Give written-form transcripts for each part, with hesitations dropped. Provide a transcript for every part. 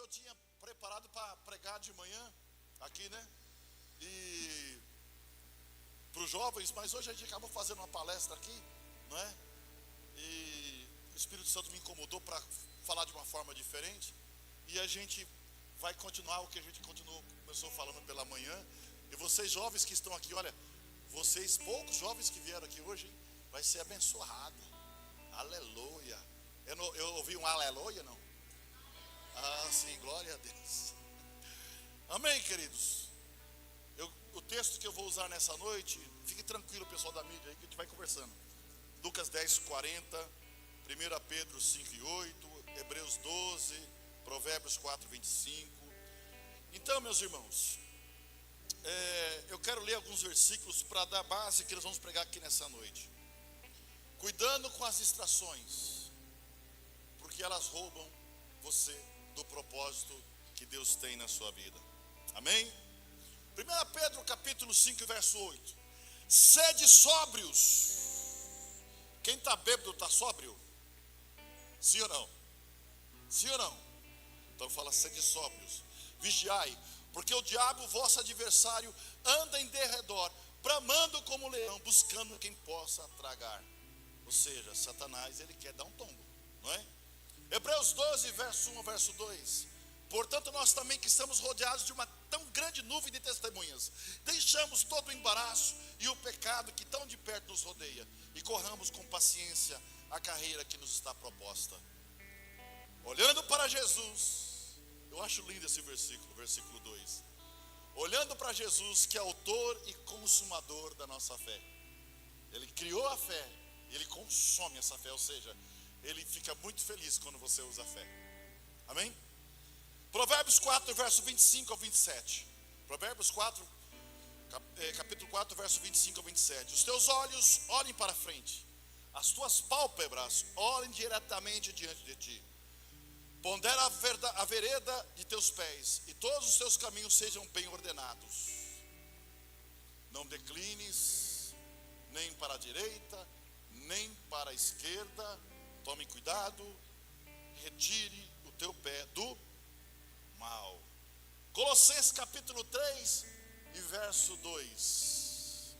eu tinha preparado para pregar de manhã aqui, né? E para os jovens, mas hoje a gente acabou fazendo uma palestra aqui, não é? E o Espírito Santo me incomodou para falar de uma forma diferente. E a gente vai continuar o que a gente começou falando pela manhã. E vocês jovens que estão aqui, olha, vocês poucos jovens que vieram aqui hoje, hein, vai ser abençoado. Aleluia. Eu ouvi um aleluia, não? Ah, sim, glória a Deus. Amém, queridos. O texto que eu vou usar nessa noite, fique tranquilo, pessoal da mídia aí, que a gente vai conversando. Lucas 10, 40, 1 Pedro 5 e 8, Hebreus 12, Provérbios 4, 25. Então, meus irmãos, eu quero ler alguns versículos para dar base que nós vamos pregar aqui nessa noite. Cuidando com as distrações, porque elas roubam você do propósito que Deus tem na sua vida. Amém? 1 Pedro capítulo 5, verso 8. Sede sóbrios. Quem está bêbado está sóbrio? Sim ou não? Sim ou não? Então fala, sede sóbrios. Vigiai, porque o diabo, vosso adversário, anda em derredor, bramando como leão, buscando quem possa tragar. Ou seja, Satanás, ele quer dar um tombo, não é? Hebreus 12, verso 1, verso 2. Portanto, nós também que estamos rodeados de uma tão grande nuvem de testemunhas, deixamos todo o embaraço e o pecado que tão de perto nos rodeia, e corramos com paciência a carreira que nos está proposta. Olhando para Jesus, eu acho lindo esse versículo, versículo 2. Olhando para Jesus, que é autor e consumador da nossa fé. Ele criou a fé, ele consome essa fé, ou seja, ele fica muito feliz quando você usa a fé. Amém? Provérbios 4, verso 25 ao 27. Provérbios 4, capítulo 4, verso 25 ao 27. Os teus olhos olhem para frente, as tuas pálpebras olhem diretamente diante de ti. Pondera a vereda de teus pés, e todos os teus caminhos sejam bem ordenados. Não declines nem para a direita, nem para a esquerda. Tome cuidado, retire o teu pé do mal. Colossenses capítulo 3 e verso 2.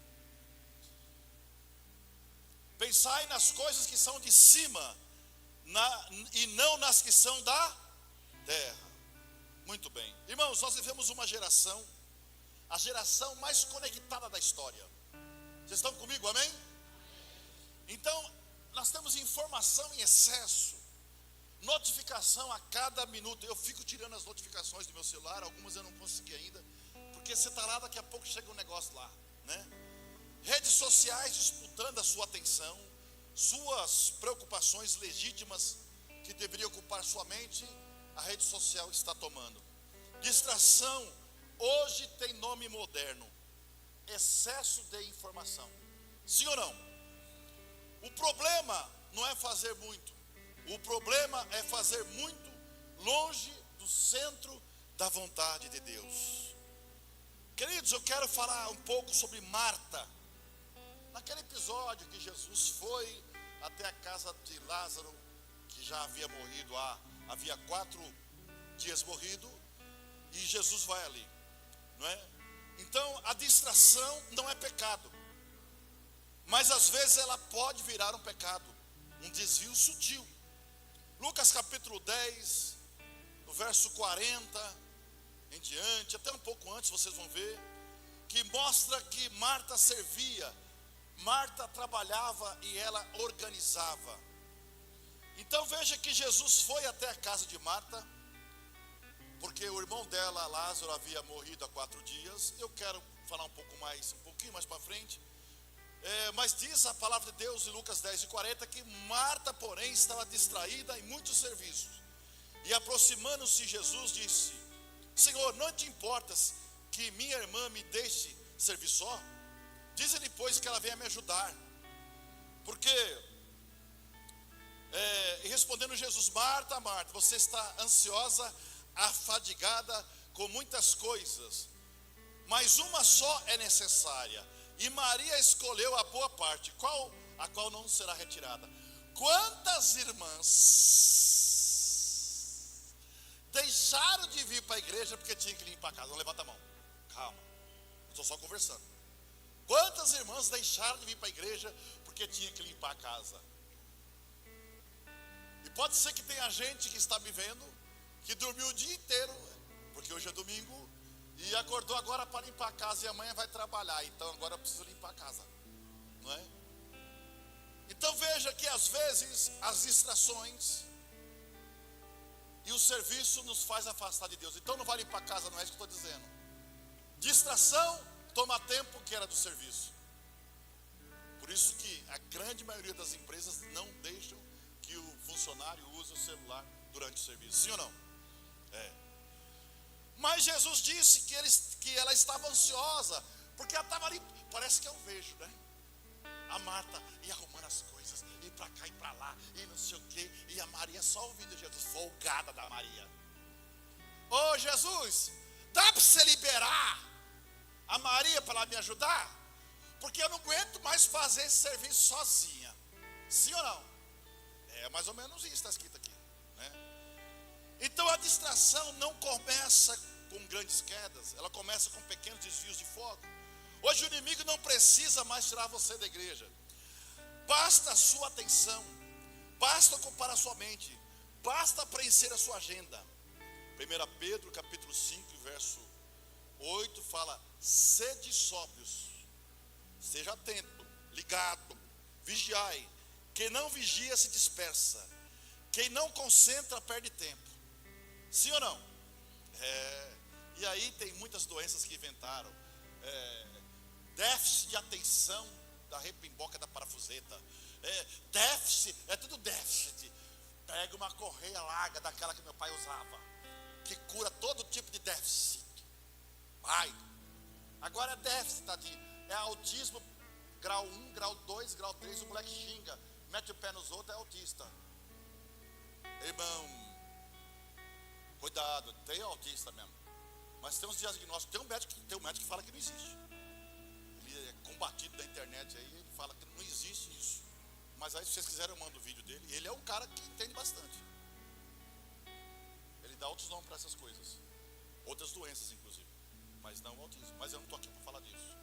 Pensai nas coisas que são de cima, e não nas que são da terra. Muito bem. Irmãos, nós vivemos uma geração, a geração mais conectada da história. Vocês estão comigo, amém? Então, nós temos informação em excesso, notificação a cada minuto. Eu fico tirando as notificações do meu celular, algumas eu não consegui ainda, porque você está lá, daqui a pouco chega um negócio lá, né? Redes sociais disputando a sua atenção, suas preocupações legítimas que deveriam ocupar sua mente, a rede social está tomando. Distração, hoje tem nome moderno: excesso de informação. Sim ou não? O problema não é fazer muito, o problema é fazer muito longe do centro da vontade de Deus. Queridos, eu quero falar um pouco sobre Marta. Naquele episódio que Jesus foi até a casa de Lázaro, que já havia morrido havia 4 dias morrido, e Jesus vai ali, não é? Então a distração não é pecado, mas às vezes ela pode virar um pecado, um desvio sutil. Lucas capítulo 10, no verso 40 em diante, até um pouco antes, vocês vão ver, que mostra que Marta servia, Marta trabalhava e ela organizava. Então veja que Jesus foi até a casa de Marta, porque o irmão dela, Lázaro, havia morrido há 4 dias. Eu quero falar um pouquinho mais para frente. Mas diz a palavra de Deus em Lucas 10 e 40 que Marta, porém, estava distraída em muitos serviços. E aproximando-se Jesus, disse: Senhor, não te importas que minha irmã me deixe servir só? Diz-lhe, pois, que ela venha me ajudar. Porque, e respondendo Jesus: Marta, Marta, você está ansiosa, afadigada com muitas coisas, mas uma só é necessária. E Maria escolheu a boa parte, a qual não será retirada. Quantas irmãs deixaram de vir para a igreja porque tinha que limpar a casa? Não, levanta a mão. Calma, eu estou só conversando. Quantas irmãs deixaram de vir para a igreja porque tinha que limpar a casa? E pode ser que tenha gente que está me vendo, que dormiu o dia inteiro, porque hoje é domingo, e acordou agora para limpar a casa, e amanhã vai trabalhar, então agora eu preciso limpar a casa, não é? Então veja que às vezes as distrações e o serviço nos faz afastar de Deus. Então não vai limpar a casa, não é isso que eu estou dizendo. Distração toma tempo que era do serviço. Por isso que a grande maioria das empresas não deixam que o funcionário use o celular durante o serviço. Sim ou não? É. Mas Jesus disse que ela estava ansiosa, porque ela estava ali, parece que eu vejo, né? A Marta ia arrumando as coisas, e para cá e para lá, e não sei o quê, e a Maria só ouvindo Jesus, folgada da Maria. Ô Jesus, dá para você liberar a Maria para ela me ajudar? Porque eu não aguento mais fazer esse serviço sozinha. Sim ou não? É mais ou menos isso que está escrito aqui, né? Então a distração não começa com grandes quedas, ela começa com pequenos desvios de foco. Hoje o inimigo não precisa mais tirar você da igreja. Basta a sua atenção, basta ocupar a sua mente, basta preencher a sua agenda. 1 Pedro capítulo 5, verso 8 fala: sede sóbrios, seja atento, ligado, vigiai. Quem não vigia se dispersa, quem não concentra perde tempo. Sim ou não? E aí tem muitas doenças que inventaram. Déficit de atenção da repimboca da parafuseta. Déficit, é tudo déficit. Pega uma correia larga daquela que meu pai usava, que cura todo tipo de déficit. Ai, agora é déficit, tadinho. É autismo grau 1, grau 2, grau 3, o moleque xinga, mete o pé nos outros, é autista. Irmão, cuidado, tem autista mesmo. Mas tem uns diagnósticos, tem um médico que fala que não existe. Ele é combatido da internet aí, ele fala que não existe isso. Mas aí se vocês quiserem eu mando o vídeo dele. Ele é um cara que entende bastante. Ele dá outros nomes para essas coisas, outras doenças inclusive, mas não o autismo. Mas eu não estou aqui para falar disso.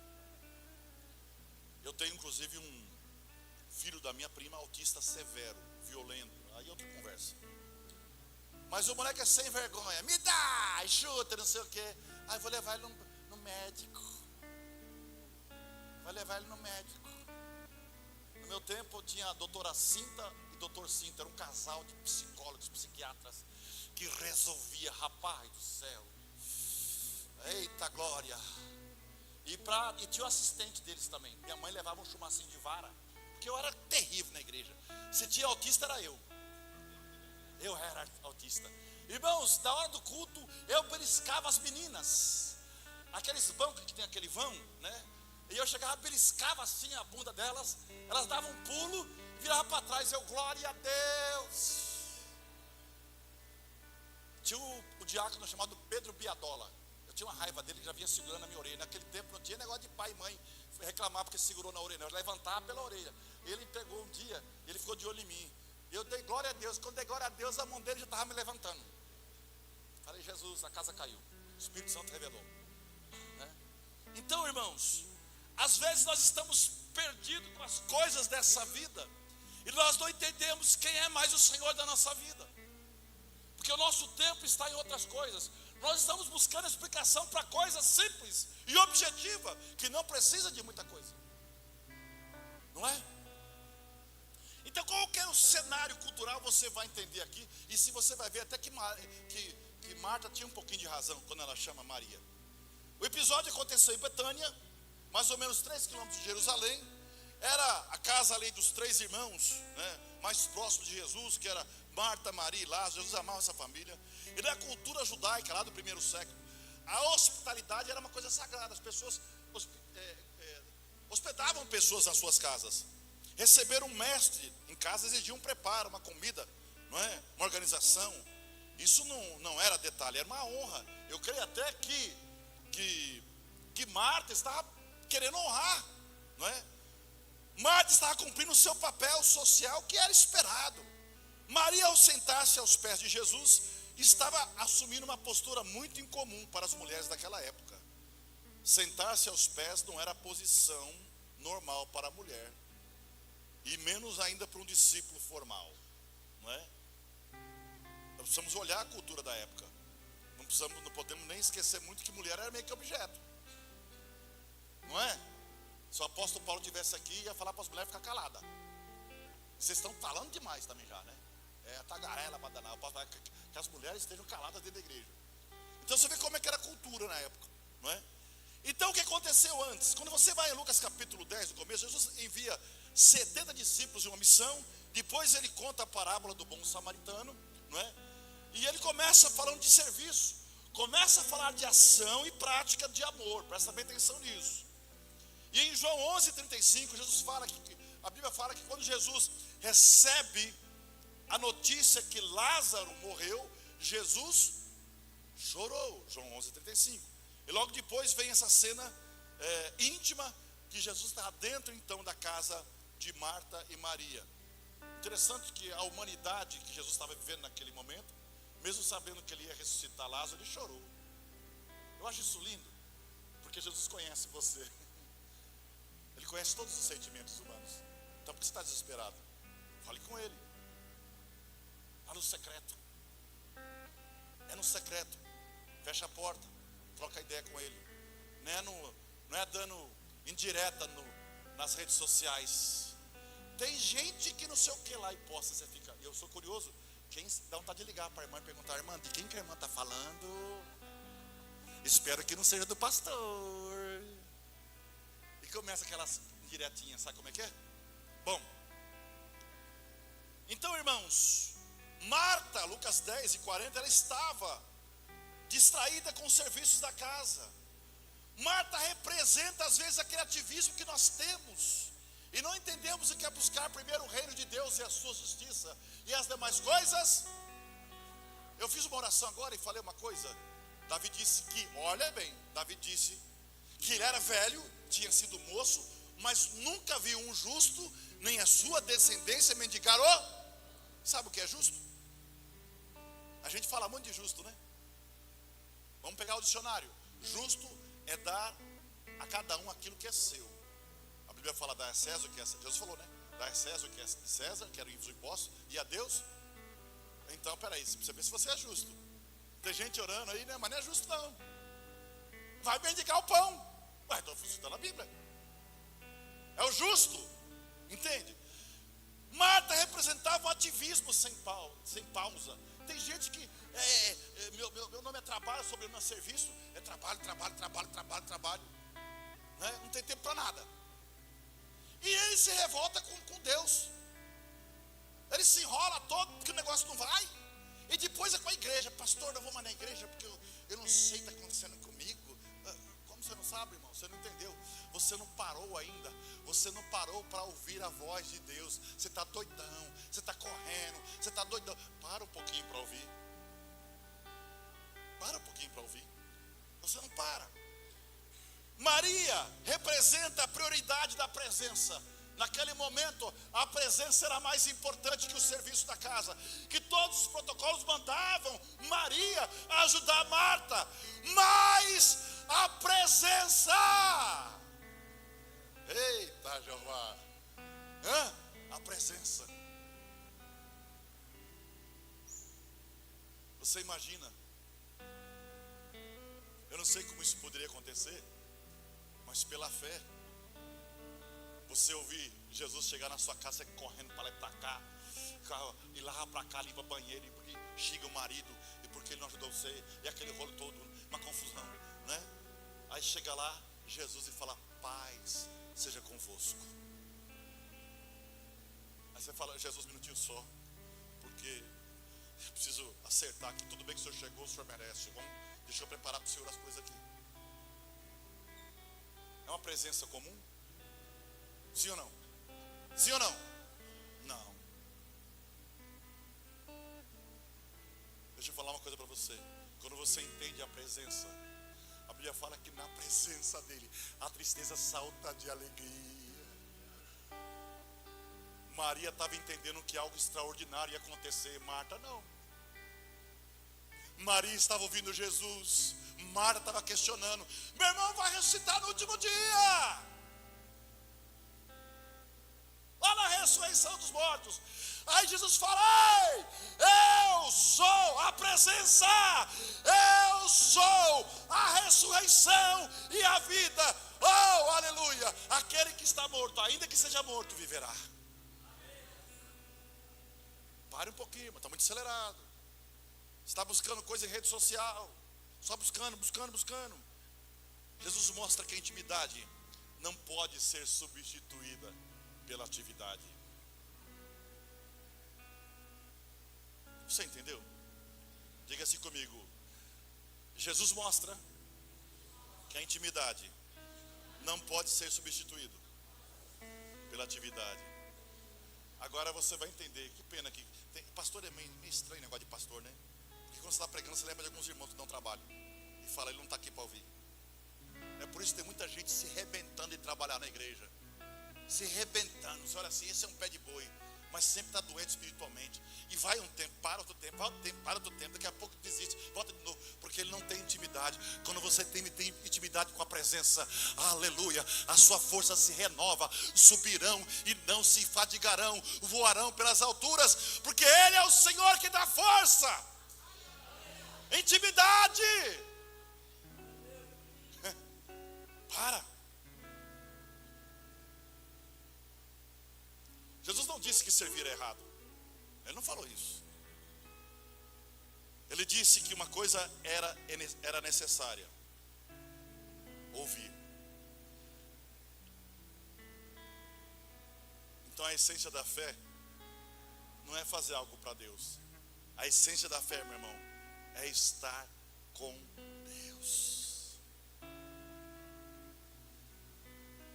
Eu tenho inclusive um filho da minha prima autista severo, violento. Aí é outra conversa. Mas o moleque é sem vergonha. Me dá, chuta, não sei o quê. Aí vou levar ele no médico. Vai levar ele no médico. No meu tempo eu tinha a doutora Cinta e doutor Cinta. Era um casal de psicólogos, psiquiatras que resolvia, rapaz do céu. Eita glória. E tinha o assistente deles também. Minha mãe levava um chumacinho de vara, porque eu era terrível na igreja. Se tinha autista era eu. Eu era autista. Irmãos, na hora do culto, eu beliscava as meninas. Aqueles bancos que tem aquele vão, né? E eu chegava, beliscava assim a bunda delas. Elas davam um pulo, viravam para trás. Eu, glória a Deus. Tinha o diácono chamado Pedro Biadola. Eu tinha uma raiva dele que já vinha segurando a minha orelha. Naquele tempo não tinha negócio de pai e mãe reclamar porque segurou na orelha. Eu levantava pela orelha. Ele pegou um dia, ele ficou de olho em mim. Eu dei glória a Deus. Quando dei glória a Deus, a mão dele já estava me levantando. Falei, Jesus, a casa caiu. O Espírito Santo revelou, né? Então, irmãos, às vezes nós estamos perdidos com as coisas dessa vida e nós não entendemos quem é mais o Senhor da nossa vida, porque o nosso tempo está em outras coisas. Nós estamos buscando explicação para coisas simples e objetiva, que não precisa de muita coisa, não é? Então qualquer cenário cultural você vai entender aqui. E se você vai ver até que Marta tinha um pouquinho de razão quando ela chama Maria. O episódio aconteceu em Betânia, mais ou menos 3 quilômetros de Jerusalém. Era a casa ali dos 3 irmãos, né, mais próximos de Jesus, que era Marta, Maria e Lázaro. Jesus amava essa família. E na cultura judaica lá do primeiro século, a hospitalidade era uma coisa sagrada. As pessoas hospedavam pessoas nas suas casas. Receber um mestre em casa exigia um preparo, uma comida, não é? Uma organização. Isso não era detalhe, era uma honra. Eu creio até que Marta estava querendo honrar, não é? Marta estava cumprindo o seu papel social que era esperado. Maria, ao sentar-se aos pés de Jesus, estava assumindo uma postura muito incomum para as mulheres daquela época. Sentar-se aos pés não era a posição normal para a mulher, e menos ainda para um discípulo formal, não é? Nós precisamos olhar a cultura da época. Não podemos nem esquecer muito que mulher era meio que objeto, não é? Se o apóstolo Paulo estivesse aqui, ia falar para as mulheres ficar calada. Vocês estão falando demais também já, né? É tagarela para danar. Eu posso falar que as mulheres estejam caladas dentro da igreja. Então você vê como é que era a cultura na época, não é? Então o que aconteceu antes? Quando você vai em Lucas capítulo 10, no começo, Jesus envia 70 discípulos em uma missão. Depois ele conta a parábola do bom samaritano, não é? E ele começa falando de serviço, começa a falar de ação e prática de amor. Presta bem atenção nisso. E em João 11:35, Jesus fala que a Bíblia fala que quando Jesus recebe a notícia que Lázaro morreu, Jesus chorou. João 11:35. E logo depois vem essa cena íntima, que Jesus está dentro então da casa de Marta e Maria. Interessante que a humanidade que Jesus estava vivendo naquele momento, mesmo sabendo que ele ia ressuscitar Lázaro, ele chorou. Eu acho isso lindo, porque Jesus conhece você. Ele conhece todos os sentimentos humanos. Então por que você está desesperado? Fale com ele. Lá no secreto. É no secreto. Fecha a porta. Troca ideia com ele. Não é dando indireta nas redes sociais. Tem gente que não sei o que lá e posta. Você fica. Eu sou curioso. Quem dá vontade de ligar para a irmã e perguntar: irmã, de quem que a irmã está falando? Espero que não seja do pastor. E começa aquelas diretinhas, sabe como é que é? Bom, então irmãos, Marta, Lucas 10:40, ela estava distraída com os serviços da casa. Marta representa às vezes aquele ativismo que nós temos, e não entendemos o que é buscar primeiro o reino de Deus e a sua justiça, e as demais coisas. Eu fiz uma oração agora e falei uma coisa. Davi disse que, olha bem, Davi disse que ele era velho, tinha sido moço, mas nunca viu um justo, nem a sua descendência mendigar o... Sabe o que é justo? A gente fala muito de justo, né? Vamos pegar o dicionário. Justo é dar a cada um aquilo que é seu. A Bíblia fala: dar a César o que é César. Deus falou, né? Dar a César o que é de César, que era os impostos, e a Deus. Então, peraí, você precisa ver se você é justo. Tem gente orando aí, né? Mas não é justo não. Vai mendigar o pão. Ué, então está na Bíblia. É o justo. Entende? Marta representava um ativismo sem pausa. Tem gente que meu nome é trabalho, sobrenome é serviço. É trabalho. Né? Não tem tempo para nada. E ele se revolta com Deus. Ele se enrola todo porque o negócio não vai. E depois é com a igreja: pastor, eu vou mais na igreja porque eu não sei o que está acontecendo comigo. Como você não sabe, irmão? Você não entendeu. Você não parou ainda. Você não parou para ouvir a voz de Deus. Você está doidão. Você está correndo. Você está doidão. Para um pouquinho para ouvir. Para um pouquinho para ouvir. Você não para. Maria representa a prioridade da presença. Naquele momento, a presença era mais importante que o serviço da casa. Que todos os protocolos mandavam Maria ajudar Marta. Mas a presença... Eita, Jeová! A presença. Você imagina? Eu não sei como isso poderia acontecer, mas pela fé, você ouvir Jesus chegar na sua casa, você correndo para lá e para cá, e lá para cá, limpa banheiro, e porque chega o marido, e porque ele não ajudou você, e aquele rolo todo, uma confusão, né? Aí chega lá Jesus e fala: paz seja convosco. Aí você fala: Jesus, um minutinho só, porque eu preciso acertar aqui. Tudo bem que o senhor chegou, o senhor merece. Deixa eu preparar para o senhor as coisas aqui. É uma presença comum? Sim ou não? Sim ou não? Não. Deixa eu falar uma coisa para você. Quando você entende a presença, a Bíblia fala que na presença dele a tristeza salta de alegria. Maria estava entendendo que algo extraordinário ia acontecer. Marta não. Maria estava ouvindo Jesus. Marta estava questionando: meu irmão vai ressuscitar no último dia, lá na ressurreição dos mortos. Aí Jesus fala: ei, eu sou a presença, eu sou a ressurreição e a vida. Oh, aleluia! Aquele que está morto, ainda que seja morto, viverá. Pare um pouquinho, mas está muito acelerado. Você está buscando coisa em rede social, só buscando. Jesus mostra que a intimidade não pode ser substituída pela atividade. Você entendeu? Diga assim comigo: Jesus mostra que a intimidade não pode ser substituído pela atividade. Agora você vai entender. Que pena que pastor é meio estranho, negócio de pastor, né? Porque quando você está pregando, você lembra de alguns irmãos que não trabalham e fala: ele não está aqui para ouvir. É por isso que tem muita gente se arrebentando de trabalhar na igreja, se arrebentando. Você olha assim, esse é um pé de boi, mas sempre está doente espiritualmente. E vai um tempo, para outro tempo, daqui a pouco desiste, volta de novo, porque ele não tem intimidade. Quando você tem intimidade com a presença, aleluia, a sua força se renova, subirão e não se fadigarão, voarão pelas alturas, porque ele é o Senhor que dá força. Intimidade. Para. Jesus não disse que servir é errado. Ele não falou isso. Ele disse que uma coisa era necessária: ouvir. Então a essência da fé não é fazer algo para Deus. A essência da fé, meu irmão, é estar com Deus.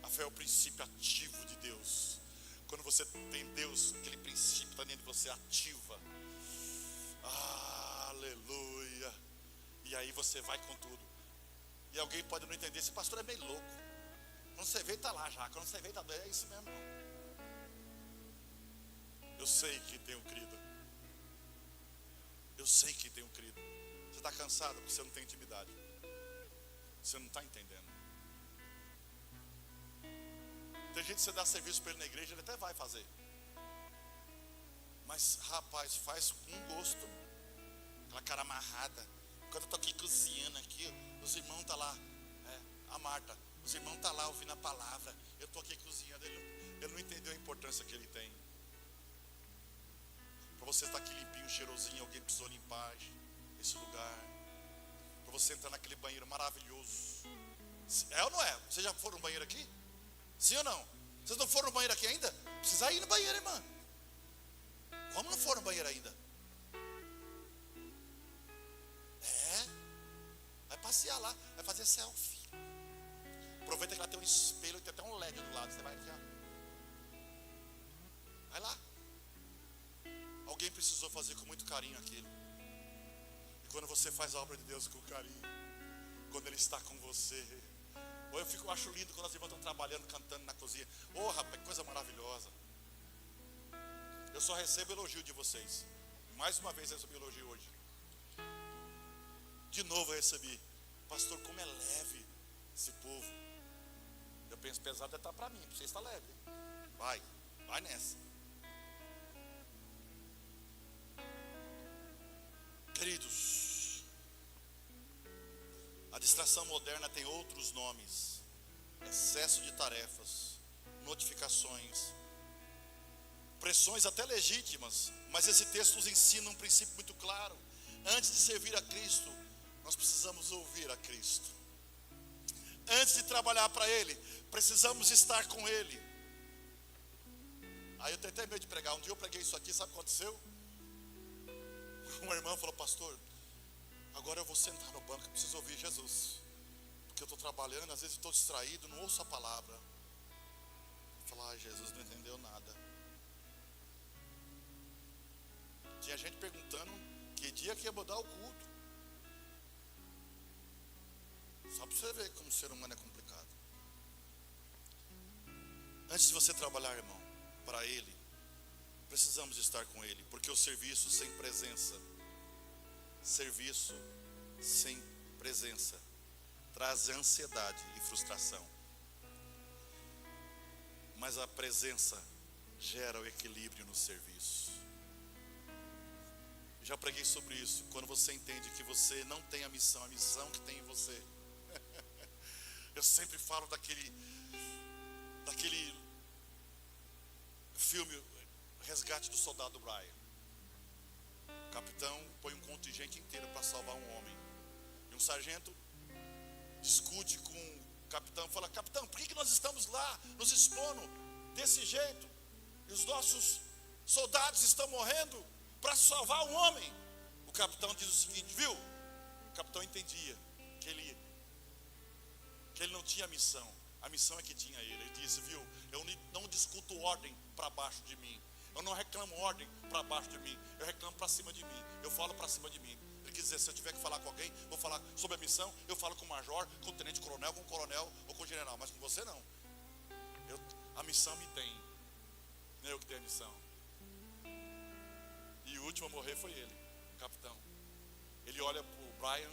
A fé é o princípio ativo de Deus. Quando você tem Deus, aquele princípio está dentro de você, ativa. Aleluia. E aí você vai com tudo. E alguém pode não entender: esse pastor é meio louco. Quando você vê, está lá já. Quando você vê, está doido. É isso mesmo. Eu sei que tenho crido. Eu sei que tenho crido. Você está cansado porque você não tem intimidade. Você não está entendendo. Tem gente que você dá serviço para ele na igreja, ele até vai fazer. Mas rapaz, faz com gosto. Aquela cara amarrada. Quando eu estou aqui cozinhando aqui, os irmãos estão lá. A Marta, os irmãos estão lá ouvindo a palavra. Eu estou aqui cozinhando. Ele não entendeu a importância que ele tem. Para você estar aqui limpinho, cheirosinho, alguém precisou limpar esse lugar. Para você entrar naquele banheiro maravilhoso. É ou não é? Vocês já foram no banheiro aqui? Sim ou não? Vocês não foram no banheiro aqui ainda? Precisa ir no banheiro, irmã. Como não foram no banheiro ainda? Vai passear lá, vai fazer selfie. Aproveita que lá tem um espelho e tem até um LED do lado. Você vai aqui, ó. Vai lá. Alguém precisou fazer com muito carinho aquilo. E quando você faz a obra de Deus com carinho, quando Ele está com você, eu acho lindo quando as irmãs estão trabalhando, cantando na cozinha. Rapaz, que coisa maravilhosa. Eu só recebo elogio de vocês. Mais uma vez eu recebi elogio hoje. De novo eu recebi: pastor, como é leve esse povo. Eu penso: pesado é estar para mim, para você está leve. Vai nessa. Queridos, a distração moderna tem outros nomes: excesso de tarefas, notificações, pressões até legítimas. Mas esse texto nos ensina um princípio muito claro: antes de servir a Cristo, nós precisamos ouvir a Cristo. Antes de trabalhar para Ele, precisamos estar com Ele. Aí eu tenho até medo de pregar. Um dia eu preguei isso aqui, sabe o que aconteceu? Uma irmã falou: pastor, agora eu vou sentar no banco, eu preciso ouvir Jesus, porque eu estou trabalhando, às vezes estou distraído, não ouço a palavra. Eu falei: Jesus não entendeu nada. Tinha gente perguntando que dia que ia mudar o culto. Só para você ver como o ser humano é complicado. Antes de você trabalhar, irmão, para Ele, precisamos estar com Ele, porque o serviço sem presença Serviço sem presença traz ansiedade e frustração. Mas a presença gera o equilíbrio no serviço. Já preguei sobre isso. Quando você entende que você não tem a missão que tem em você. Eu sempre falo daquele filme Resgate do Soldado Ryan. O capitão põe um contingente inteiro para salvar um homem. E um sargento discute com o capitão, fala: capitão, por que nós estamos lá nos expondo desse jeito? E os nossos soldados estão morrendo para salvar um homem. O capitão diz o seguinte, viu? O capitão entendia que ele não tinha missão. A missão é que tinha ele. Ele disse, viu, eu não discuto ordem para baixo de mim. Eu não reclamo ordem para baixo de mim. Eu reclamo para cima de mim. Eu falo para cima de mim. Ele quis dizer, se eu tiver que falar com alguém, vou falar sobre a missão, eu falo com o major, com o tenente coronel, com o coronel ou com o general. Mas com você não. A missão me tem. Não é eu que tenho a missão. E o último a morrer foi ele, o capitão. Ele olha para o Brian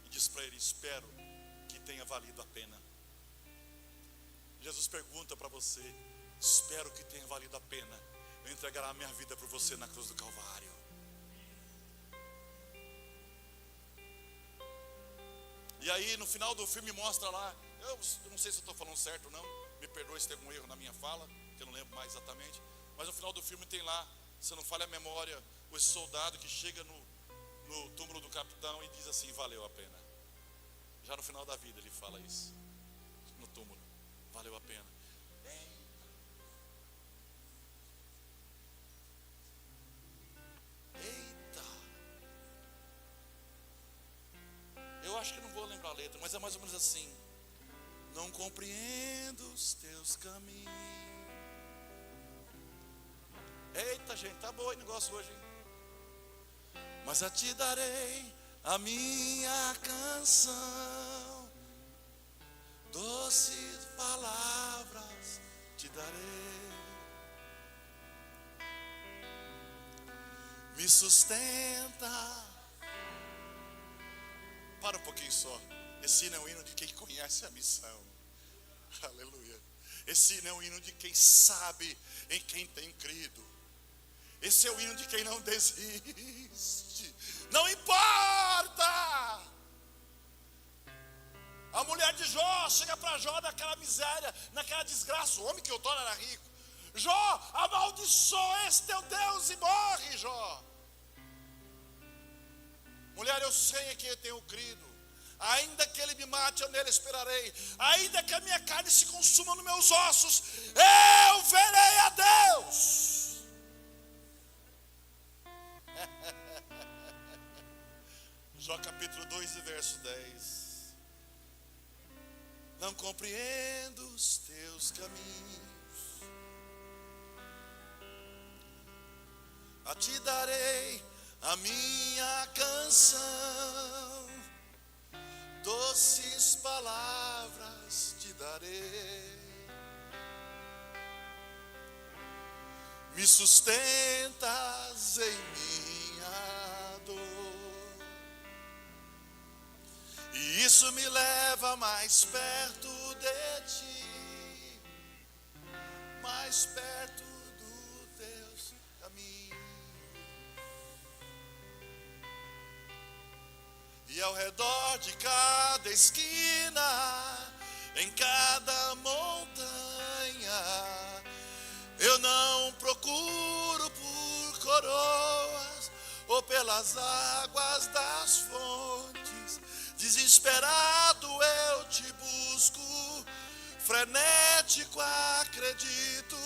e diz para ele, espero que tenha valido a pena. Jesus pergunta para você, espero que tenha valido a pena eu entregar a minha vida por você na cruz do Calvário. E aí no final do filme mostra lá, eu não sei se eu estou falando certo ou não, me perdoe se tem algum erro na minha fala, que eu não lembro mais exatamente, mas no final do filme tem lá, se não falha a memória, esse soldado que chega no túmulo do capitão e diz assim, valeu a pena. Já no final da vida ele fala isso, no túmulo, valeu a pena. Eita! Eu acho que não vou lembrar a letra, mas é mais ou menos assim. Não compreendo os teus caminhos. Eita, gente, tá bom o negócio hoje, hein? Mas a ti darei a minha canção, doces palavras te darei. Me sustenta. Para um pouquinho só. Esse hino é um hino de quem conhece a missão. Aleluia. Esse hino é um hino de quem sabe em quem tem crido. Esse é o hino de quem não desiste. Não importa. A mulher de Jó chega para Jó naquela miséria, naquela desgraça. O homem que outrora era rico. Jó, amaldiçoa esse teu Deus e morre, Jó. Mulher, eu sei em quem eu tenho crido. Ainda que ele me mate, eu nele esperarei. Ainda que a minha carne se consuma nos meus ossos, eu verei a Deus. Jó capítulo 2 e verso 10. Não compreendo os teus caminhos, a ti darei a minha canção, doces palavras te darei. Me sustentas em minha dor, e isso me leva mais perto de ti, mais perto do teus caminhos. E ao redor de cada esquina, em cada montanha, eu não procuro por coroas ou pelas águas das fontes. Desesperado eu te busco, frenético acredito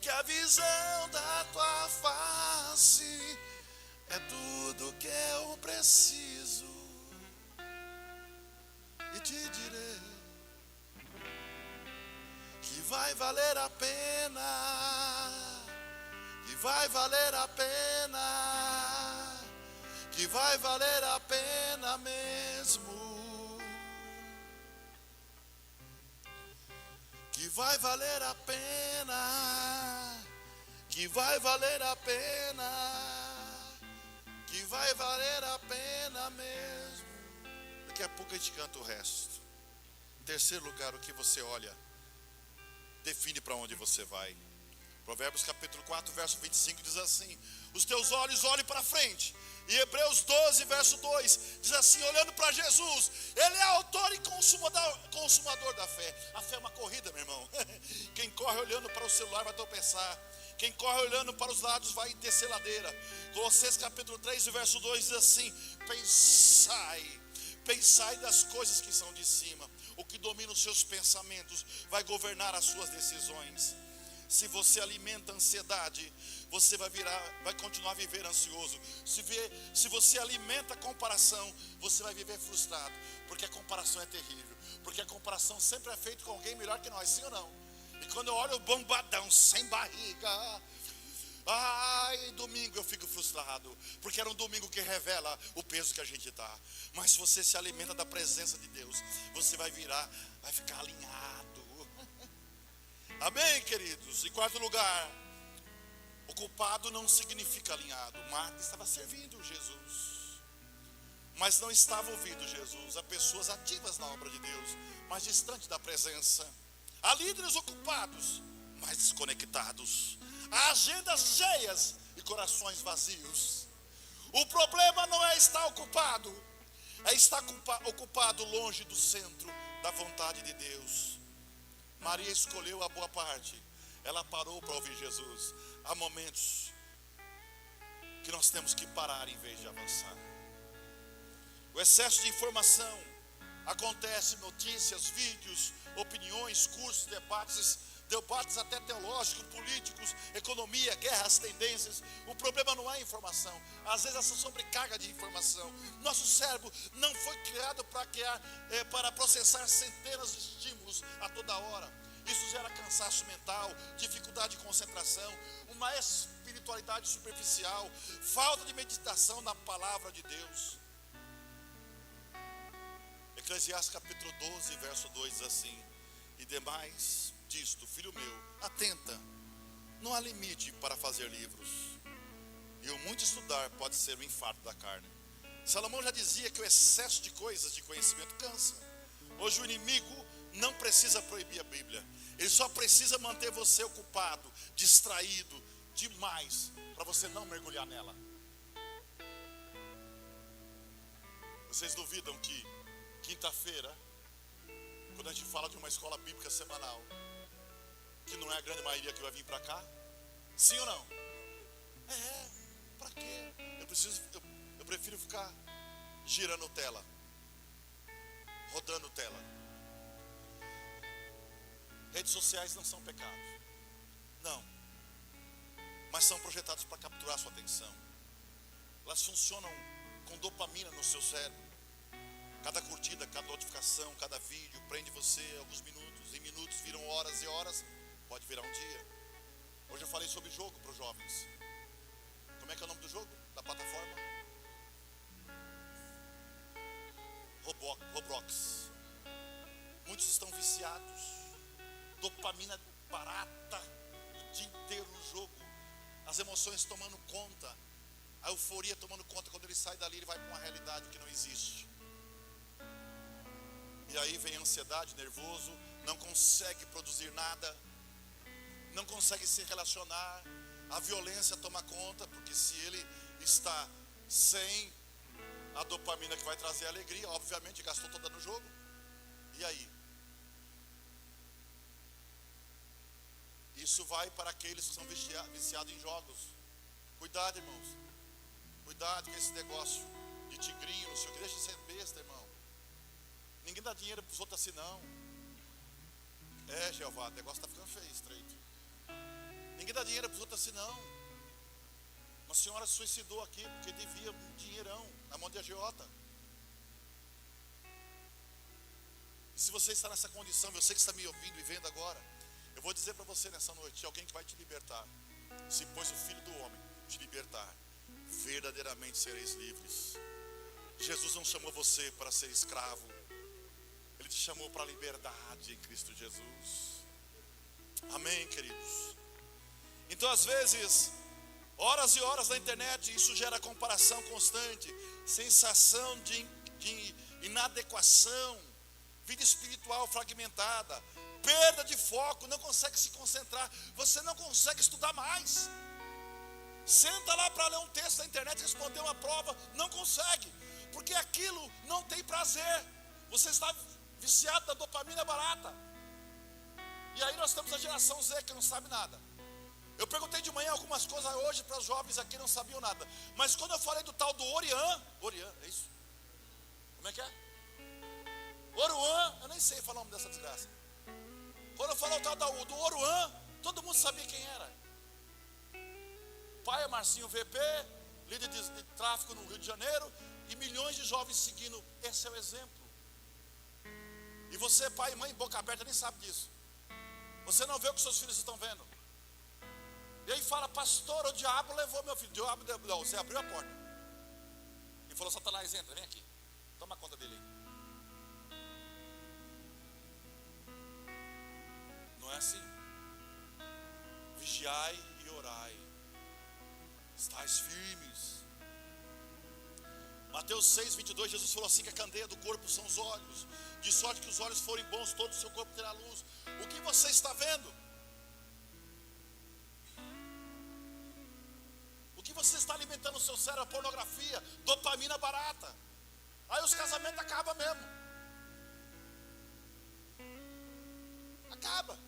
que a visão da tua face é tudo que eu preciso. E te direi que vai valer a pena, que vai valer a pena, que vai valer a pena mesmo, que vai valer a pena, que vai valer a pena, que vai valer a pena mesmo. Daqui a pouco a gente canta o resto. Em terceiro lugar, o que você olha define para onde você vai. Provérbios capítulo 4, verso 25 diz assim: os teus olhos olhem para frente. E Hebreus 12, verso 2 diz assim, olhando para Jesus, Ele é autor e consumador da fé. A fé é uma corrida, meu irmão. Quem corre olhando para o celular vai tropeçar. Quem corre olhando para os lados vai descer ladeira. Colossenses capítulo 3, verso 2 diz assim: pensai das coisas que são de cima. O que domina os seus pensamentos vai governar as suas decisões. Se você alimenta a ansiedade, você vai continuar a viver ansioso. Se você alimenta a comparação, você vai viver frustrado. Porque a comparação é terrível. Porque a comparação sempre é feita com alguém melhor que nós, sim ou não? E quando eu olho o bombadão, sem barriga, domingo eu fico frustrado. Porque era um domingo que revela o peso que a gente está. Mas se você se alimenta da presença de Deus, você vai ficar alinhado. Amém, queridos? Em quarto lugar, ocupado não significa alinhado. Marta estava servindo Jesus, mas não estava ouvindo Jesus. Há pessoas ativas na obra de Deus, mas distante da presença. Há líderes ocupados, mas desconectados. Há agendas cheias e corações vazios. O problema não é estar ocupado, é estar ocupado longe do centro da vontade de Deus. Maria escolheu a boa parte. Ela parou para ouvir Jesus. Há momentos que nós temos que parar em vez de avançar. O excesso de informação acontece, notícias, vídeos, opiniões, cursos, debates até teológicos, políticos, economia, guerras, tendências. O problema não é a informação. Às vezes essa sobrecarga de informação. Nosso cérebro não foi criado para processar centenas de estímulos a toda hora. Isso gera cansaço mental, dificuldade de concentração, uma espiritualidade superficial, falta de meditação na palavra de Deus. Eclesiastes capítulo 12, verso 2 diz assim: e demais disto, filho meu, atenta, não há limite para fazer livros, e o muito estudar pode ser o infarto da carne. Salomão já dizia que o excesso de coisas, de conhecimento, cansa. Hoje o inimigo não precisa proibir a Bíblia, ele só precisa manter você ocupado, distraído demais, para você não mergulhar nela. Vocês duvidam que quinta-feira, quando a gente fala de uma escola bíblica semanal, que não é a grande maioria que vai vir para cá? Sim ou não? Para quê? Eu prefiro ficar girando tela, rodando tela. Redes sociais não são pecados, não, mas são projetados para capturar sua atenção. Elas funcionam com dopamina no seu cérebro. Cada curtida, cada notificação, cada vídeo prende você alguns minutos. Em minutos viram horas e horas, pode virar um dia. Hoje eu falei sobre jogo para os jovens. Como é que é o nome do jogo? Da plataforma? Roblox. Muitos estão viciados. Dopamina barata, o dia inteiro no jogo. As emoções tomando conta. A euforia tomando conta. Quando ele sai dali, ele vai para uma realidade que não existe. E aí vem a ansiedade, nervoso, não consegue produzir nada, não consegue se relacionar, a violência toma conta, porque se ele está sem a dopamina que vai trazer alegria, obviamente gastou toda no jogo. E aí? Isso vai para aqueles que são viciados em jogos. Cuidado, irmãos. Cuidado com esse negócio de tigrinho, não sei o que. Deixa de ser besta, irmão. Ninguém dá dinheiro para os outros assim, não. Jeová, o negócio está ficando feio, estreito. Ninguém dá dinheiro para os outros assim, não. Uma senhora se suicidou aqui porque devia um dinheirão na mão de agiota. E se você está nessa condição, você que está me ouvindo e vendo agora, eu vou dizer para você nessa noite, alguém que vai te libertar. Se pois o Filho do Homem te libertar, verdadeiramente sereis livres. Jesus não chamou você para ser escravo. Ele te chamou para a liberdade em Cristo Jesus. Amém, queridos? Então às vezes Horas e horas na internet, isso gera comparação constante, sensação de inadequação, vida espiritual fragmentada, perda de foco, não consegue se concentrar, você não consegue estudar mais. Senta lá para ler um texto na internet, responder uma prova, não consegue, porque aquilo não tem prazer. Você está viciado da dopamina barata. E aí nós temos a geração Z que não sabe nada. Eu perguntei de manhã algumas coisas hoje para os jovens aqui, não sabiam nada. Mas quando eu falei do tal do Orian, é isso? Como é que é? Oruan, eu nem sei falar o nome dessa desgraça. Quando eu falei o tal do Oruan, todo mundo sabia quem era. O pai é Marcinho VP, líder de tráfico no Rio de Janeiro, e milhões de jovens seguindo. Esse é o exemplo. E você, pai e mãe, boca aberta, nem sabe disso. Você não vê o que seus filhos estão vendo. E aí fala, pastor, o diabo levou meu filho. O diabo não, você abriu a porta e falou, Satanás, entra, vem aqui, toma conta dele aí. Não é assim. Vigiai e orai, estais firmes. Mateus 6, 22, Jesus falou assim, que a candeia do corpo são os olhos, de sorte que os olhos forem bons, todo o seu corpo terá luz. O que você está vendo? O que você está alimentando o seu cérebro? Pornografia, dopamina barata. Aí os casamentos acabam mesmo. Acaba.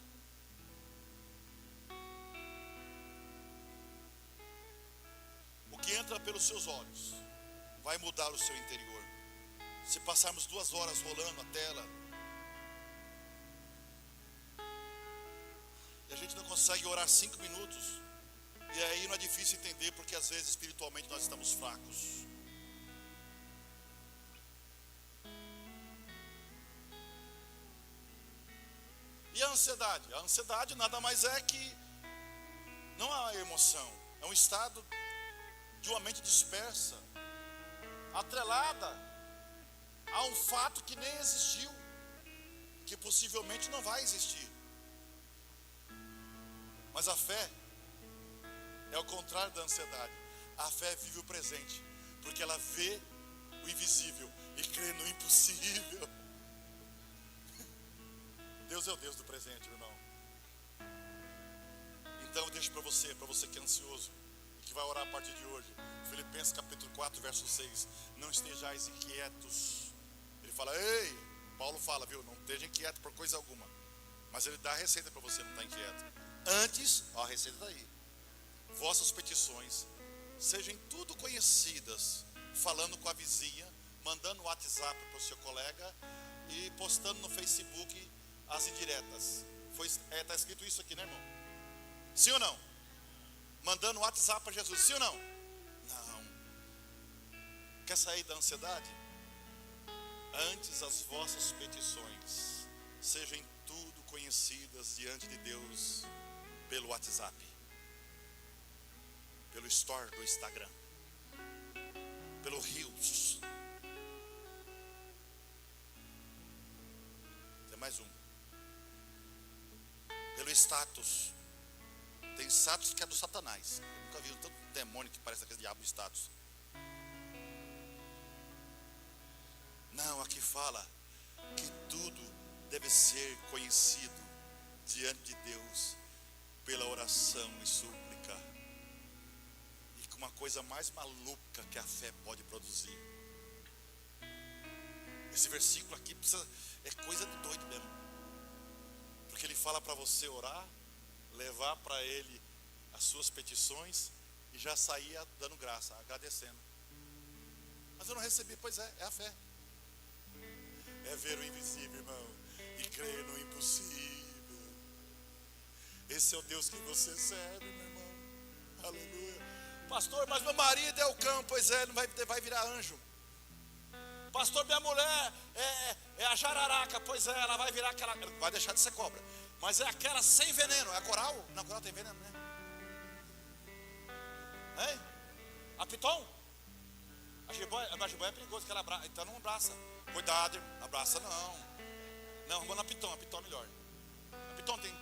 O que entra pelos seus olhos vai mudar o seu interior. Se passarmos 2 horas rolando a tela e a gente não consegue orar 5 minutos, e aí não é difícil entender, porque às vezes espiritualmente nós estamos fracos. E a ansiedade? A ansiedade nada mais é que, não é uma emoção, é um estado de uma mente dispersa, atrelada a um fato que nem existiu, que possivelmente não vai existir. Mas a fé é o contrário da ansiedade. A fé vive o presente, porque ela vê o invisível e crê no impossível. Deus é o Deus do presente, meu irmão. Então eu deixo para você que é ansioso e que vai orar a partir de hoje, Filipenses capítulo 4, verso 6. Não estejais inquietos. Ele fala, ei, Paulo fala, viu, não esteja inquieto por coisa alguma. Mas ele dá a receita para você não estar inquieto. Antes, ó, a receita está aí. Vossas petições sejam tudo conhecidas, falando com a vizinha, mandando um WhatsApp para o seu colega e postando no Facebook as indiretas. Está escrito isso aqui, né, irmão? Sim ou não? Mandando um WhatsApp para Jesus, sim ou não? Não. Quer sair da ansiedade? Antes as vossas petições sejam tudo conhecidas diante de Deus pelo WhatsApp, pelo Store do Instagram, pelo Reels. Tem mais um. Pelo status. Tem status que é do Satanás. Eu nunca vi um tanto demônio que parece aquele diabo de status. Não, aqui fala que tudo deve ser conhecido diante de Deus pela oração e súplica. E com uma coisa mais maluca que a fé pode produzir. Esse versículo aqui é coisa de doido mesmo. Porque ele fala para você orar, levar para ele as suas petições e já sair dando graça, agradecendo. Mas eu não recebi, pois é a fé. É ver o invisível, irmão, e crer no impossível. Esse é o Deus que você serve, meu irmão. Aleluia. Pastor, mas meu marido é o cão. Pois é, não vai virar anjo. Pastor, minha mulher é a jararaca. Pois é, ela vai virar aquela, vai deixar de ser cobra. Mas é aquela sem veneno. É a coral? Não, a coral tem veneno, né? Hein? A piton? A jiboia é perigoso, que ela abraça. Então não abraça. Cuidado, abraça não. Não, vamos na piton. A piton é melhor. A piton tem.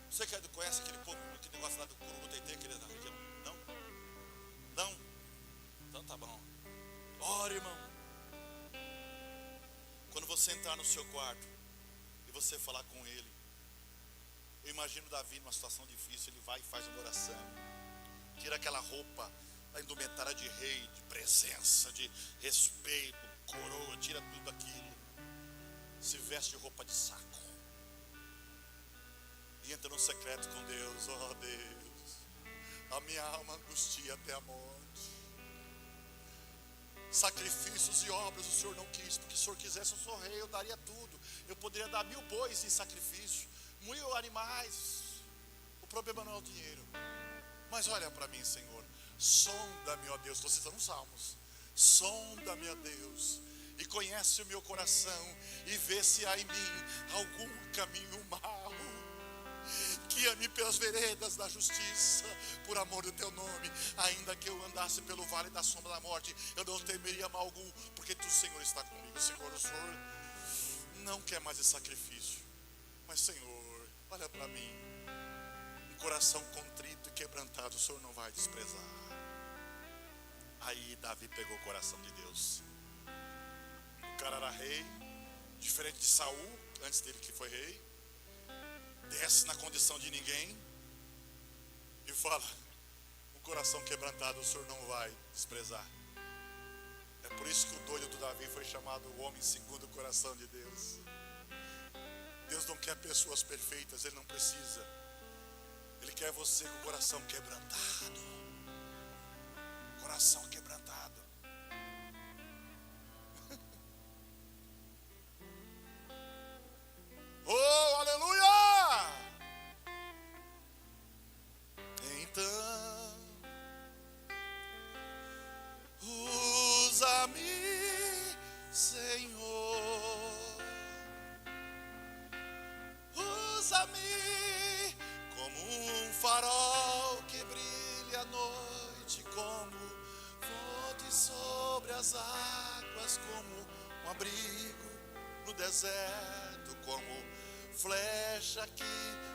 Você que conhece aquele povo, aquele negócio lá do Curubu Teitê, aquele da região? Não? Então tá bom. Ora, irmão. Quando você entrar no seu quarto e você falar com ele, eu imagino Davi numa situação difícil, ele vai e faz uma oração, tira aquela roupa, a indumentária de rei, de presença, de respeito, coroa, tira tudo aquilo, se veste de roupa de saco e entra no secreto com Deus. Oh Deus, a minha alma angustia até a morte. Sacrifícios e obras o Senhor não quis, porque se o Senhor quisesse eu sou rei, eu daria tudo, eu poderia dar 1000 bois em sacrifício, 1000 animais. O problema não é o dinheiro. Mas olha para mim, Senhor, sonda-me, ó Deus, estou citando salmos, sonda-me, ó Deus, e conhece o meu coração, e vê se há em mim algum caminho mau, guia-me pelas veredas da justiça, por amor do teu nome. Ainda que eu andasse pelo vale da sombra da morte, eu não temeria mal algum, porque tu, Senhor, está comigo. Senhor, o Senhor não quer mais esse sacrifício, mas Senhor, olha para mim, um coração contrito e quebrantado o Senhor não vai desprezar. Aí Davi pegou o coração de Deus. O cara era rei, diferente de Saul, antes dele que foi rei, desce na condição de ninguém e fala: um coração quebrantado o Senhor não vai desprezar. É por isso que o doido do Davi foi chamado o homem segundo o coração de Deus. Deus não quer pessoas perfeitas, Ele não precisa. Ele quer você com o coração quebrantado. Coração quebrantado. Oh, aleluia! Então, usa-me, Senhor, usa-me como um farol que brilha à noite, como fonte sobre as águas, como um abrigo no deserto, como flecha que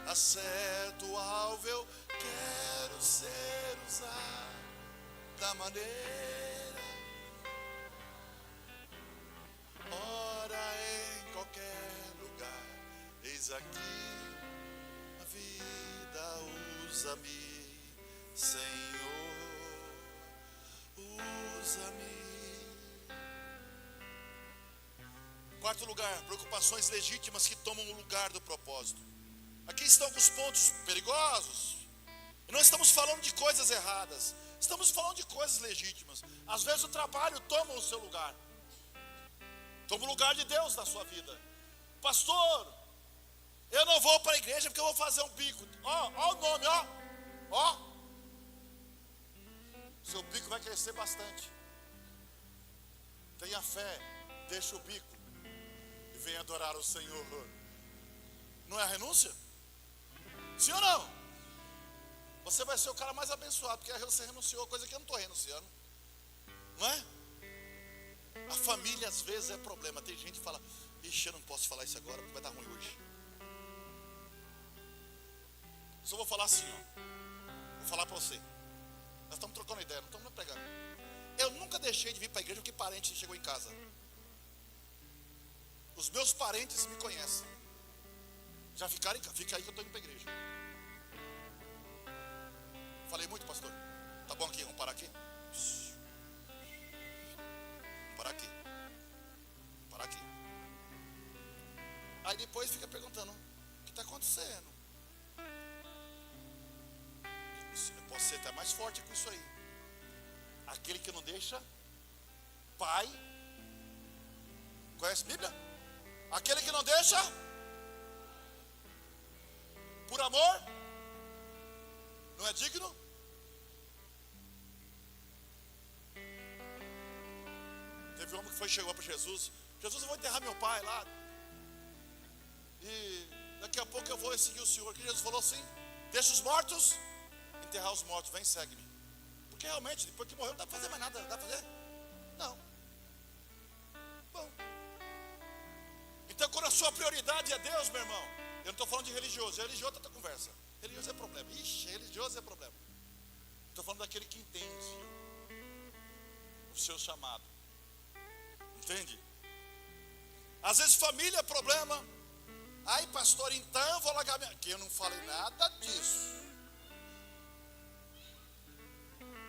acerta o alvo. Eu quero ser usado da maneira, ora em qualquer lugar. Eis aqui a vida, usa-me, Senhor, usa-me. Quarto lugar, preocupações legítimas que tomam o lugar do propósito. Aqui estão alguns pontos perigosos. E não estamos falando de coisas erradas, estamos falando de coisas legítimas. Às vezes o trabalho toma o seu lugar, toma o lugar de Deus na sua vida. Pastor, eu não vou para a igreja porque eu vou fazer um bico. Ó o nome, ó. Seu bico vai crescer bastante. Tenha fé, deixa o bico e venha adorar o Senhor. Não é a renúncia? Sim ou não? Você vai ser o cara mais abençoado, porque você renunciou a coisa que eu não estou renunciando. Não é? A família às vezes é problema. Tem gente que fala: ixi, eu não posso falar isso agora porque vai dar ruim hoje. Só vou falar assim, ó. Vou falar para você. Nós estamos trocando ideia, não estamos pregando. Eu nunca deixei de vir para a igreja porque parente chegou em casa. Os meus parentes me conhecem. Já ficaram, fica aí que eu estou indo para a igreja. Falei muito, pastor? Tá bom aqui, vamos parar aqui? Vamos parar aqui. Vamos parar aqui. Aí depois fica perguntando: o que está acontecendo? Eu posso ser até mais forte com isso aí. Aquele que não deixa pai. Conhece a Bíblia? Aquele que não deixa por amor não é digno. Teve um homem que chegou para Jesus: Jesus, eu vou enterrar meu pai lá, e daqui a pouco eu vou seguir o Senhor. Que Jesus falou assim: deixa os mortos enterrar os mortos, vem, segue-me. Porque realmente, depois que morreu, não dá para fazer mais nada. Dá para fazer? Não. Bom, então quando a sua prioridade é Deus, meu irmão, eu não estou falando de religioso. Religioso é outra conversa. Religioso é problema. Ixi, religioso é problema. Estou falando daquele que entende o seu chamado. Entende? Às vezes família é problema. Ai, pastor, então eu vou largar minha... Que eu não falei nada disso.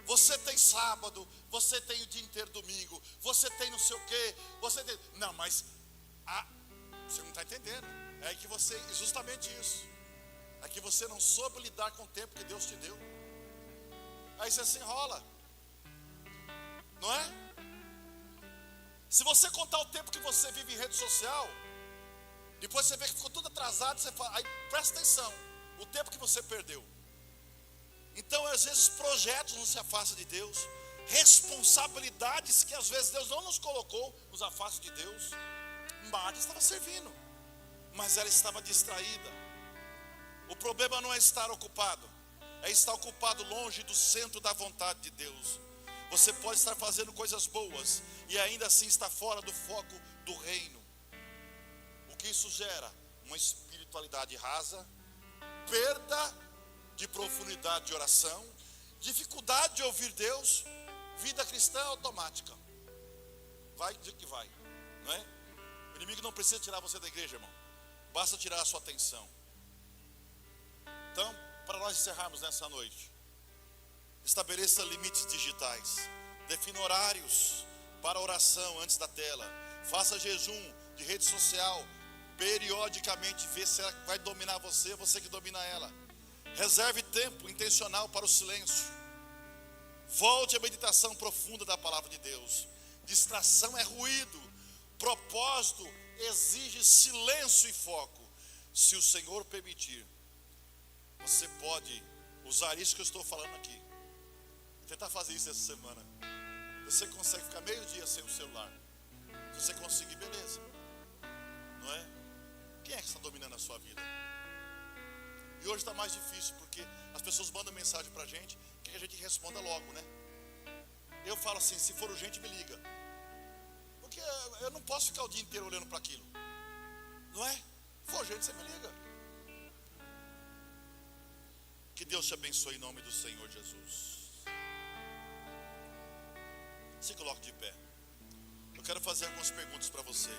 Você tem sábado, você tem o dia inteiro domingo, você tem não sei o quê, você tem... Não, mas você não está entendendo. É que você, justamente isso. É que você não soube lidar com o tempo que Deus te deu. Aí você se enrola. Não é? Se você contar o tempo que você vive em rede social, depois você vê que ficou tudo atrasado, você fala, aí presta atenção, o tempo que você perdeu. Então, às vezes, projetos não se afastam de Deus, responsabilidades que às vezes Deus não nos colocou, nos afastam de Deus. Marta estava servindo, mas ela estava distraída. O problema não é estar ocupado, é estar ocupado longe do centro da vontade de Deus. Você pode estar fazendo coisas boas e ainda assim estar fora do foco do reino. O que isso gera? Uma espiritualidade rasa, perda de profundidade de oração, dificuldade de ouvir Deus, vida cristã automática. Vai dizer que vai, não é? O inimigo não precisa tirar você da igreja, irmão. Basta tirar a sua atenção. Então, para nós encerrarmos nessa noite, estabeleça limites digitais, defina horários para oração antes da tela, faça jejum de rede social, periodicamente vê se ela vai dominar você ou você que domina ela. Reserve tempo intencional para o silêncio. Volte à meditação profunda da palavra de Deus. Distração é ruído, propósito exige silêncio e foco. Se o Senhor permitir, você pode usar isso que eu estou falando aqui. Vou tentar fazer isso essa semana. Você consegue ficar meio dia sem o celular? Se você conseguir, beleza. Não é? Quem é que está dominando a sua vida? E hoje está mais difícil, porque as pessoas mandam mensagem para a gente, que a gente responda logo, né? Eu falo assim, se for urgente, me liga. Porque eu não posso ficar o dia inteiro olhando para aquilo. Não é? Se for urgente, você me liga. Que Deus te abençoe em nome do Senhor Jesus. Se coloque de pé. Eu quero fazer algumas perguntas para você.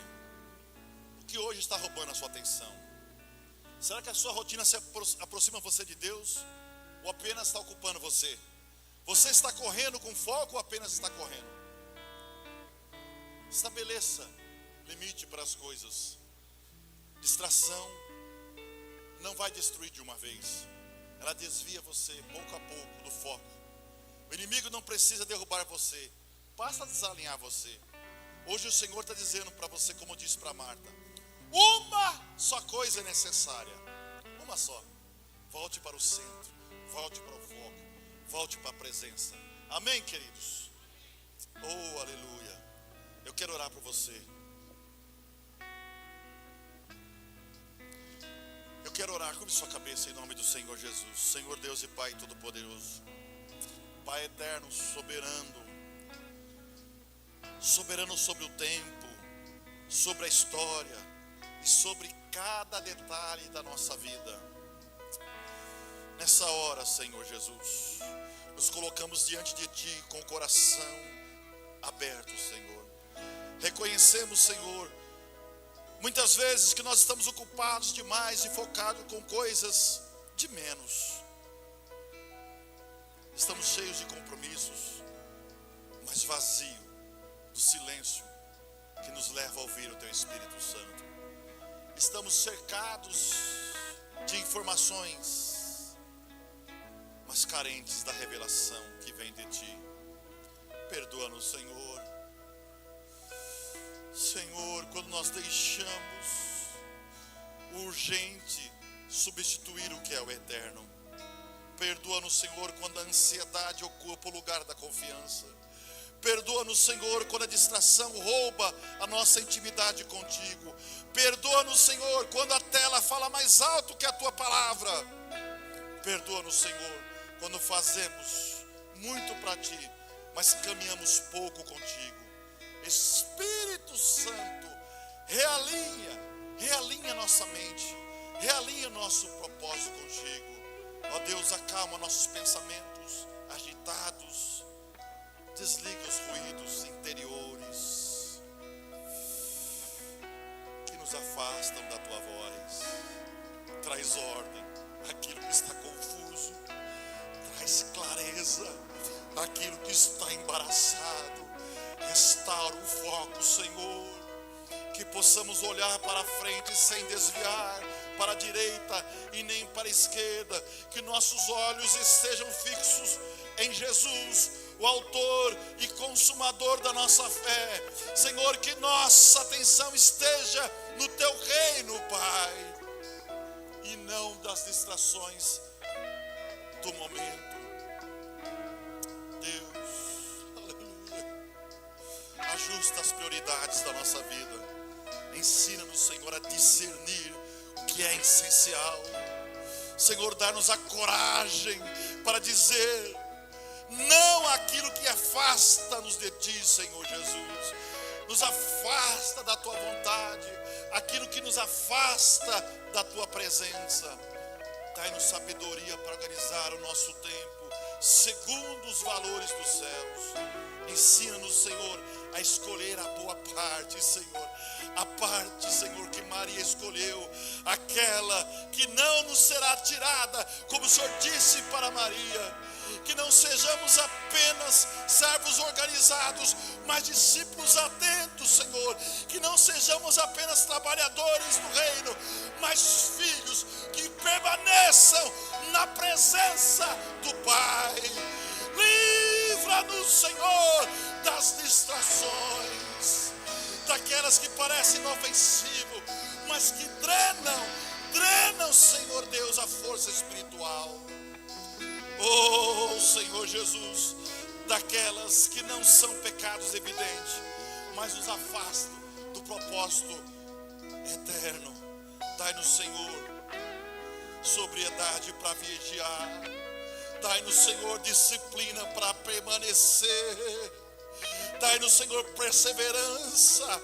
O que hoje está roubando a sua atenção? Será que a sua rotina se aproxima você de Deus? Ou apenas está ocupando você? Você está correndo com foco ou apenas está correndo? Estabeleça limite para as coisas. Distração não vai destruir de uma vez. Ela desvia você pouco a pouco do foco. O inimigo não precisa derrubar você, basta desalinhar você. Hoje o Senhor está dizendo para você, como disse para Marta, uma só coisa é necessária. Uma só. Volte para o centro, volte para o foco, volte para a presença. Amém, queridos? Oh, aleluia. Eu quero orar por você. Eu quero orar, curve sua cabeça em nome do Senhor Jesus. Senhor Deus e Pai Todo-Poderoso, Pai eterno, soberano sobre o tempo, sobre a história e sobre cada detalhe da nossa vida. Nessa hora, Senhor Jesus, nos colocamos diante de Ti com o coração aberto, Senhor. Reconhecemos, Senhor, muitas vezes que nós estamos ocupados demais e focados com coisas de menos. Estamos cheios de compromissos, mas vazio do silêncio que nos leva a ouvir o Teu Espírito Santo. Estamos cercados de informações, mas carentes da revelação que vem de Ti. Perdoa-nos, Senhor. Senhor, quando nós deixamos o urgente substituir o que é o eterno. Perdoa-nos, Senhor, quando a ansiedade ocupa o lugar da confiança. Perdoa-nos, Senhor, quando a distração rouba a nossa intimidade contigo. Perdoa-nos, Senhor, quando a tela fala mais alto que a Tua palavra. Perdoa-nos, Senhor, quando fazemos muito para Ti, mas caminhamos pouco contigo. Espírito Santo, realinha nossa mente, realinha nosso propósito contigo. Ó Deus, acalma nossos pensamentos agitados, Desliga os ruídos interiores que nos afastam da tua voz. Traz ordem àquilo que está confuso. Traz clareza àquilo que está embaraçado. Restaura o foco, Senhor. Que possamos olhar para frente sem desviar para a direita e nem para a esquerda. Que nossos olhos estejam fixos em Jesus, o autor e consumador da nossa fé. Senhor, que nossa atenção esteja no teu reino, Pai, e não das distrações do momento. Deus, aleluia, ajusta as prioridades da nossa vida. Ensina-nos, Senhor, a discernir o que é essencial. Senhor, dá-nos a coragem para dizer não àquilo que afasta-nos de Ti, Senhor Jesus. Nos afasta da Tua vontade, aquilo que nos afasta da Tua presença. Dai-nos sabedoria para organizar o nosso tempo segundo os valores dos céus. Ensina-nos, Senhor, a escolher a boa parte, Senhor. A parte, Senhor, que Maria escolheu, aquela que não nos será tirada, como o Senhor disse para Maria. Que não sejamos apenas servos organizados, mas discípulos atentos, Senhor. Que não sejamos apenas trabalhadores do reino, mas filhos que permaneçam na presença do Pai. Livra-nos, Senhor, das distrações, daquelas que parecem inofensivas, mas que drenam, Senhor Deus, a força espiritual. Oh, Senhor Jesus, daquelas que não são pecados evidentes, mas nos afastam do propósito eterno. Dai-nos, Senhor, sobriedade para vigiar. Dai-nos, Senhor, disciplina para permanecer. Dai-nos, Senhor, perseverança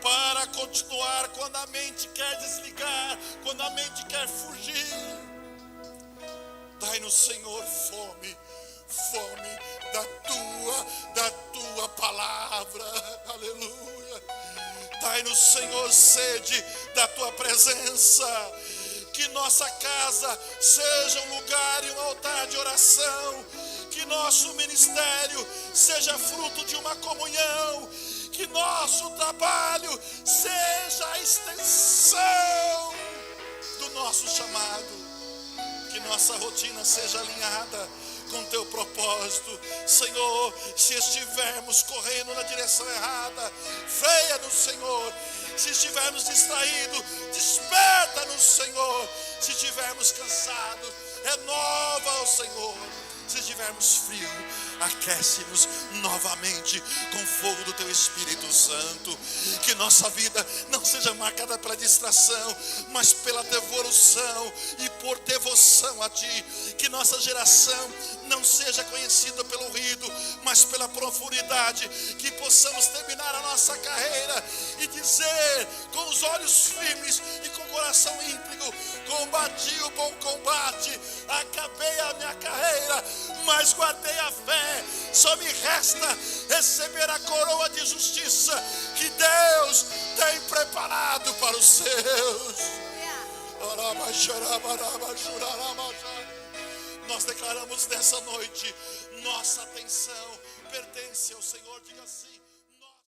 para continuar quando a mente quer desligar, quando a mente quer fugir. Dai-nos, Senhor, fome da tua palavra. Aleluia. Dai-nos, Senhor, sede da tua presença. Que nossa casa seja um lugar e um altar de oração. Que nosso ministério seja fruto de uma comunhão. Que nosso trabalho seja a extensão do nosso chamado. Que nossa rotina seja alinhada com teu propósito. Senhor, se estivermos correndo na direção errada, freia-nos, Senhor. Se estivermos distraídos, desperta-nos, Senhor. Se estivermos cansados, renova, Senhor. Se estivermos frios, aquece-nos novamente com fogo do teu Espírito Santo. Que nossa vida não seja marcada pela distração, mas pela devolução e por devoção a Ti. Que nossa geração não seja conhecida pelo ruído, mas pela profundidade. Que possamos terminar a nossa carreira e dizer com os olhos firmes e com o coração íntegro: combati o bom combate, acabei a minha carreira, mas guardei a fé. Só me resta receber a coroa de justiça que Deus tem preparado para os seus. Nós declaramos nessa noite: nossa atenção pertence ao Senhor. Diga assim.